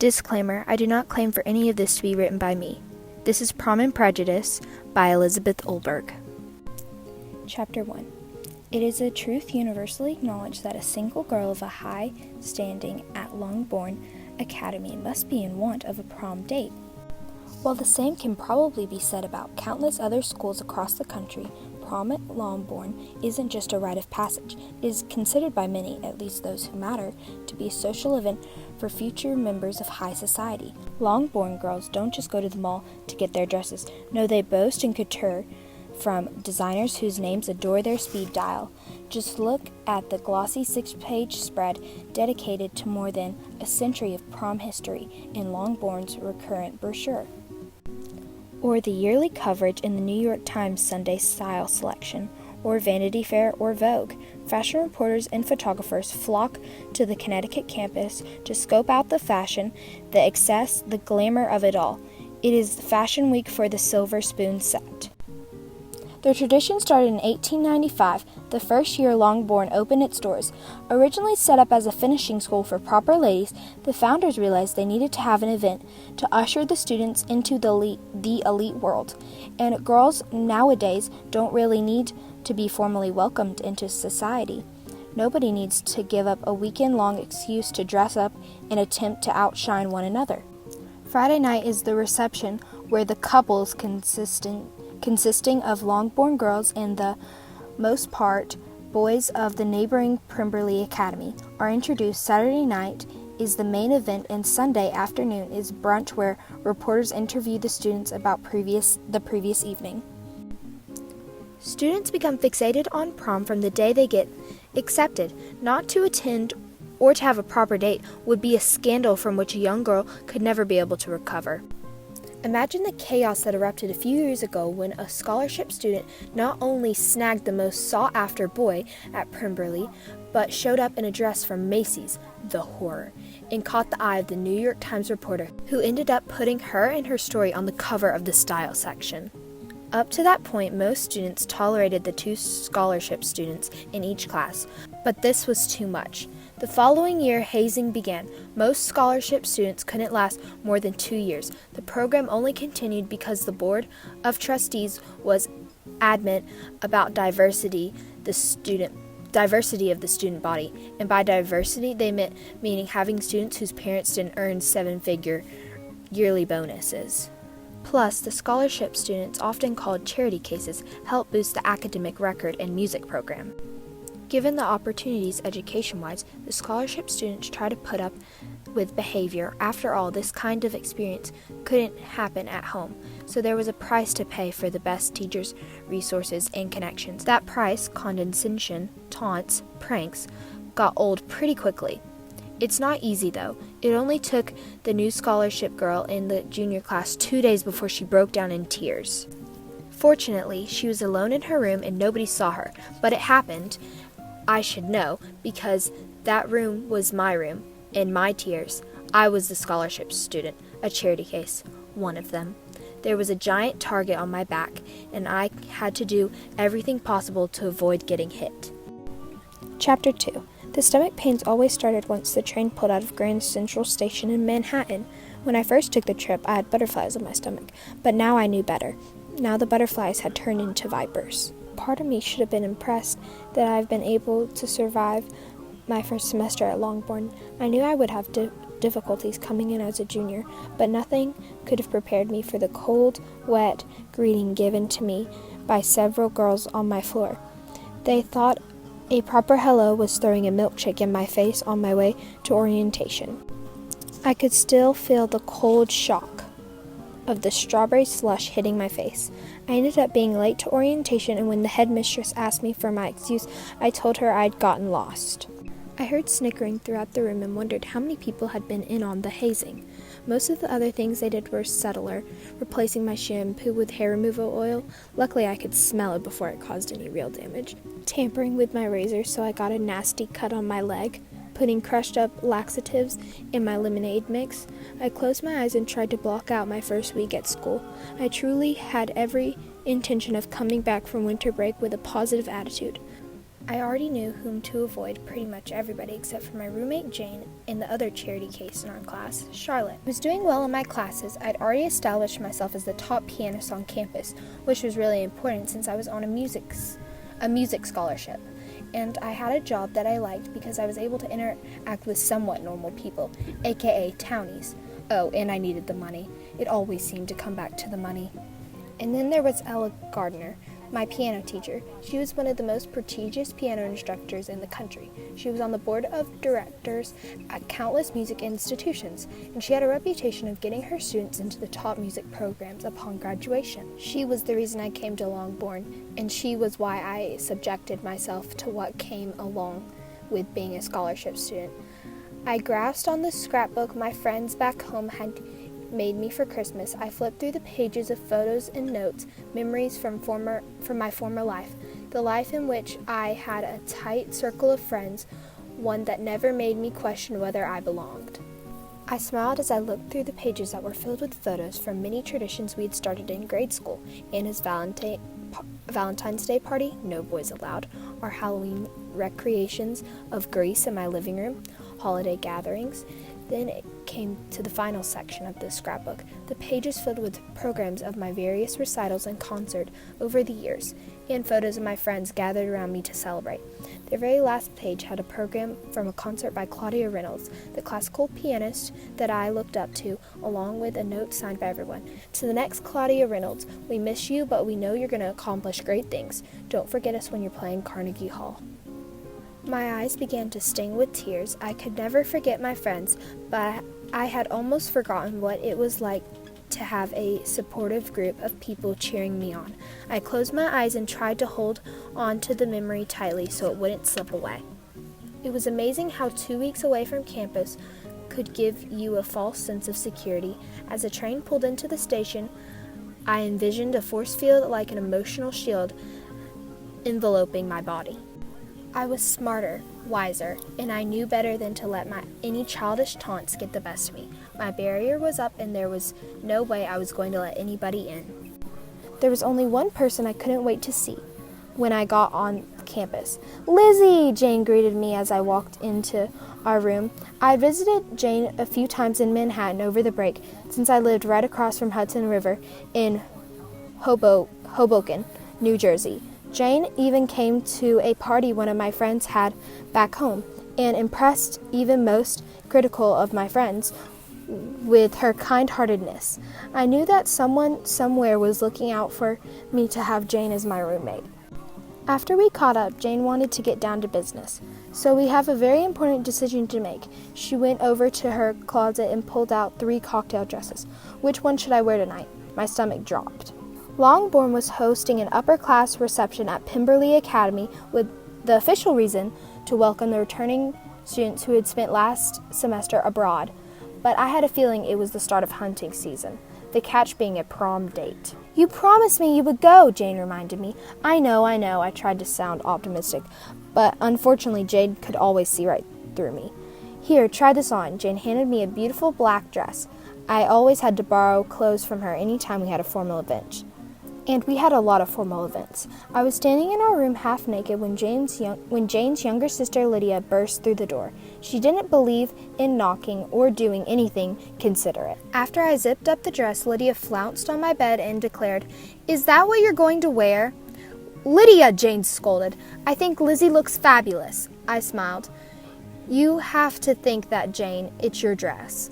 Disclaimer, I do not claim for any of this to be written by me. This is Prom and Prejudice by Elizabeth Olberg. Chapter 1. It is a truth universally acknowledged that a single girl of a high standing at Longbourn Academy must be in want of a prom date. While the same can probably be said about countless other schools across the country, prom at Longbourn isn't just a rite of passage. It is considered by many, at least those who matter, to be a social event for future members of high society. Longbourn girls don't just go to the mall to get their dresses. No, they boast and couture from designers whose names adore their speed dial. Just look at the glossy 6-page spread dedicated to more than a century of prom history in Longbourn's recurrent brochure, or the yearly coverage in the New York Times Sunday Style Selection, or Vanity Fair or Vogue. Fashion reporters and photographers flock to the Connecticut campus to scope out the fashion, the excess, the glamour of it all. It is the fashion week for the Silver Spoon set. The tradition started in 1895, the first year Longbourn opened its doors. Originally set up as a finishing school for proper ladies, the founders realized they needed to have an event to usher the students into the elite world. And girls nowadays don't really need to be formally welcomed into society. Nobody needs to give up a weekend-long excuse to dress up and attempt to outshine one another. Friday night is the reception, where the couples consisting of Longbourn girls and the most part boys of the neighboring Pemberley Academy are introduced. Saturday night is the main event, and Sunday afternoon is brunch, where reporters interview the students about the previous evening. Students become fixated on prom from the day they get accepted. Not to attend or to have a proper date would be a scandal from which a young girl could never be able to recover. Imagine the chaos that erupted a few years ago when a scholarship student not only snagged the most sought-after boy at Pemberley, but showed up in a dress from Macy's, the horror, and caught the eye of the New York Times reporter, who ended up putting her and her story on the cover of the style section. Up to that point, most students tolerated the 2 scholarship students in each class, but this was too much. The following year, hazing began. Most scholarship students couldn't last more than 2 years. The program only continued because the Board of Trustees was adamant about diversity of the student body. And by diversity, they meaning having students whose parents didn't earn 7-figure yearly bonuses. Plus, the scholarship students, often called charity cases, help boost the academic record and music program. Given the opportunities education-wise, the scholarship students try to put up with behavior. After all, this kind of experience couldn't happen at home, so there was a price to pay for the best teachers, resources, and connections. That price, condescension, taunts, pranks, got old pretty quickly. It's not easy, though. It only took the new scholarship girl in the junior class 2 days before she broke down in tears. Fortunately, she was alone in her room and nobody saw her, but it happened, I should know, because that room was my room, and my tears. I was the scholarship student, a charity case, one of them. There was a giant target on my back, and I had to do everything possible to avoid getting hit. Chapter 2. The stomach pains always started once the train pulled out of Grand Central Station in Manhattan. When I first took the trip, I had butterflies in my stomach, but now I knew better. Now the butterflies had turned into vipers. Part of me should have been impressed that I've been able to survive my first semester at Longbourn. I knew I would have difficulties coming in as a junior, but nothing could have prepared me for the cold, wet greeting given to me by several girls on my floor. They thought a proper hello was throwing a milkshake in my face on my way to orientation. I could still feel the cold shock of the strawberry slush hitting my face. I ended up being late to orientation, and when the headmistress asked me for my excuse, I told her I'd gotten lost. I heard snickering throughout the room and wondered how many people had been in on the hazing. Most of the other things they did were subtler, replacing my shampoo with hair removal oil. Luckily, I could smell it before it caused any real damage. Tampering with my razor so I got a nasty cut on my leg. Putting crushed up laxatives in my lemonade mix. I closed my eyes and tried to block out my first week at school. I truly had every intention of coming back from winter break with a positive attitude. I already knew whom to avoid, pretty much everybody except for my roommate Jane and the other charity case in our class, Charlotte. I was doing well in my classes. I'd already established myself as the top pianist on campus, which was really important since I was on a music scholarship. And I had a job that I liked because I was able to interact with somewhat normal people, aka townies. Oh, and I needed the money. It always seemed to come back to the money. And then there was Ella Gardner, my piano teacher. She was one of the most prestigious piano instructors in the country. She was on the board of directors at countless music institutions, and she had a reputation of getting her students into the top music programs upon graduation. She was the reason I came to Longbourn, and she was why I subjected myself to what came along with being a scholarship student. I grasped on the scrapbook my friends back home had made me for Christmas. I flipped through the pages of photos and notes, memories from my former life, the life in which I had a tight circle of friends, one that never made me question whether I belonged. I smiled as I looked through the pages that were filled with photos from many traditions we had started in grade school: Anna's Valentine's Day party, no boys allowed, our Halloween recreations of Grease in my living room, holiday gatherings. Then it came to the final section of the scrapbook, the pages filled with programs of my various recitals and concerts over the years, and photos of my friends gathered around me to celebrate. The very last page had a program from a concert by Claudia Reynolds, the classical pianist that I looked up to, along with a note signed by everyone. To the next Claudia Reynolds, we miss you, but we know you're going to accomplish great things. Don't forget us when you're playing Carnegie Hall. My eyes began to sting with tears. I could never forget my friends, but I had almost forgotten what it was like to have a supportive group of people cheering me on. I closed my eyes and tried to hold on to the memory tightly so it wouldn't slip away. It was amazing how 2 weeks away from campus could give you a false sense of security. As the train pulled into the station, I envisioned a force field like an emotional shield enveloping my body. I was smarter, wiser, and I knew better than to let any childish taunts get the best of me. My barrier was up, and there was no way I was going to let anybody in. There was only one person I couldn't wait to see when I got on campus. "Lizzie!" Jane greeted me as I walked into our room. I had visited Jane a few times in Manhattan over the break, since I lived right across from Hudson River in Hoboken, New Jersey. Jane even came to a party one of my friends had back home, and impressed even most critical of my friends with her kind-heartedness. I knew that someone somewhere was looking out for me to have Jane as my roommate. After we caught up, Jane wanted to get down to business. "So we have a very important decision to make." She went over to her closet and pulled out 3 cocktail dresses. "Which one should I wear tonight?" My stomach dropped. Longbourn was hosting an upper-class reception at Pemberley Academy with the official reason to welcome the returning students who had spent last semester abroad. But I had a feeling it was the start of hunting season, the catch being a prom date. "You promised me you would go," Jane reminded me. I know, I tried to sound optimistic, but unfortunately Jane could always see right through me. "Here, try this on." Jane handed me a beautiful black dress. I always had to borrow clothes from her any time we had a formal event. And we had a lot of formal events. I was standing in our room half naked when Jane's younger sister Lydia burst through the door. She didn't believe in knocking or doing anything considerate. After I zipped up the dress, Lydia flounced on my bed and declared, "Is that what you're going to wear?" "Lydia," Jane scolded, "I think Lizzie looks fabulous." I smiled. "You have to think that, Jane. It's your dress."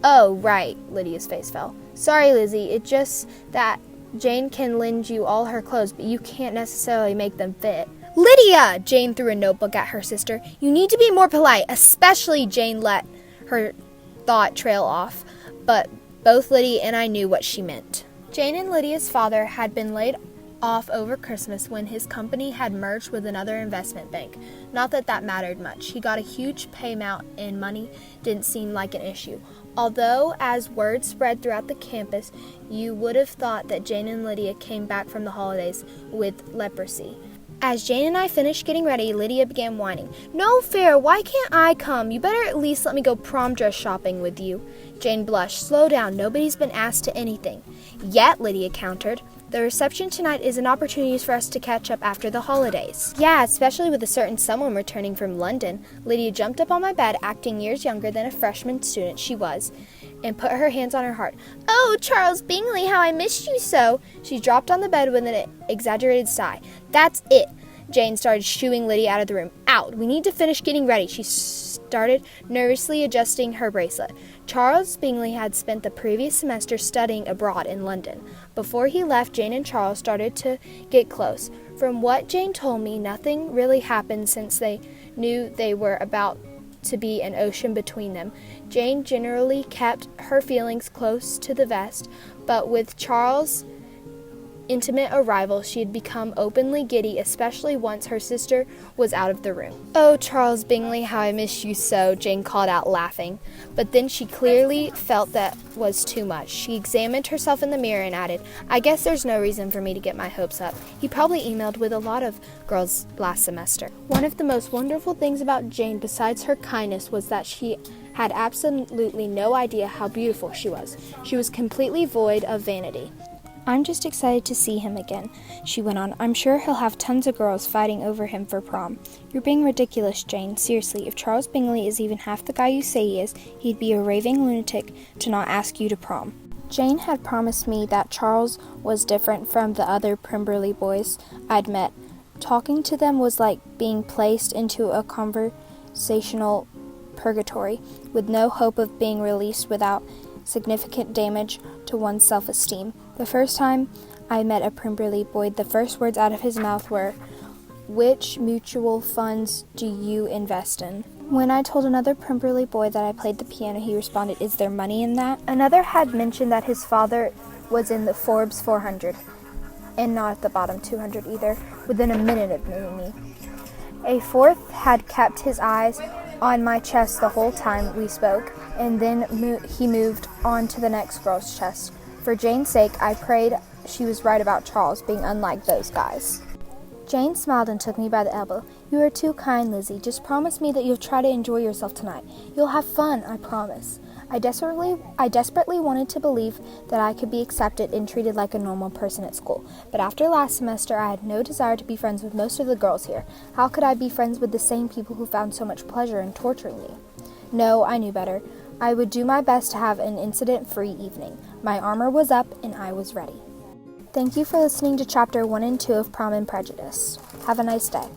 "Oh, right," Lydia's face fell. "Sorry, Lizzie, it's just that Jane can lend you all her clothes, but you can't necessarily make them fit." "Lydia!" Jane threw a notebook at her sister. "You need to be more polite," especially Jane let her thought trail off, but both Lydia and I knew what she meant. Jane and Lydia's father had been laid off over Christmas when his company had merged with another investment bank. Not that that mattered much. He got a huge payout and money didn't seem like an issue. Although, as word spread throughout the campus, you would have thought that Jane and Lydia came back from the holidays with leprosy. As Jane and I finished getting ready, Lydia began whining. "No fair, why can't I come? You better at least let me go prom dress shopping with you." Jane blushed. "Slow down, nobody's been asked to anything." "Yet," Lydia countered. The reception tonight is an opportunity for us to catch up after the holidays. Yeah, especially with a certain someone returning from London. Lydia jumped up on my bed, acting years younger than a freshman student she was, and put her hands on her heart. Oh, Charles Bingley, how I missed you so! She dropped on the bed with an exaggerated sigh. That's it! Jane started shooing Lydia out of the room. Out! We need to finish getting ready. She started nervously adjusting her bracelet. Charles Bingley had spent the previous semester studying abroad in London. Before he left, Jane and Charles started to get close. From what Jane told me, nothing really happened since they knew they were about to be an ocean between them. Jane generally kept her feelings close to the vest, but with Charles' intimate arrival, she had become openly giddy, especially once her sister was out of the room. Oh, Charles Bingley, how I miss you so, Jane called out, laughing. But then she clearly felt that was too much. She examined herself in the mirror and added, I guess there's no reason for me to get my hopes up. He probably emailed with a lot of girls last semester. One of the most wonderful things about Jane, besides her kindness, was that she had absolutely no idea how beautiful she was. She was completely void of vanity. I'm just excited to see him again, she went on. I'm sure he'll have tons of girls fighting over him for prom. You're being ridiculous, Jane. Seriously, if Charles Bingley is even half the guy you say he is, he'd be a raving lunatic to not ask you to prom. Jane had promised me that Charles was different from the other Pemberley boys I'd met. Talking to them was like being placed into a conversational purgatory, with no hope of being released without significant damage to one's self-esteem. The first time I met a Pemberley boy, the first words out of his mouth were, "Which mutual funds do you invest in?" When I told another Pemberley boy that I played the piano, he responded, "Is there money in that?" Another had mentioned that his father was in the Forbes 400, and not at the bottom 200 either, within a minute of meeting me. A fourth had kept his eyes on my chest the whole time we spoke, and then he moved on to the next girl's chest. For Jane's sake, I prayed she was right about Charles being unlike those guys. Jane smiled and took me by the elbow. You are too kind, Lizzie. Just promise me that you'll try to enjoy yourself tonight. You'll have fun, I promise. I desperately wanted to believe that I could be accepted and treated like a normal person at school. But after last semester, I had no desire to be friends with most of the girls here. How could I be friends with the same people who found so much pleasure in torturing me? No, I knew better. I would do my best to have an incident-free evening. My armor was up, and I was ready. Thank you for listening to Chapter 1 and 2 of Prom and Prejudice. Have a nice day.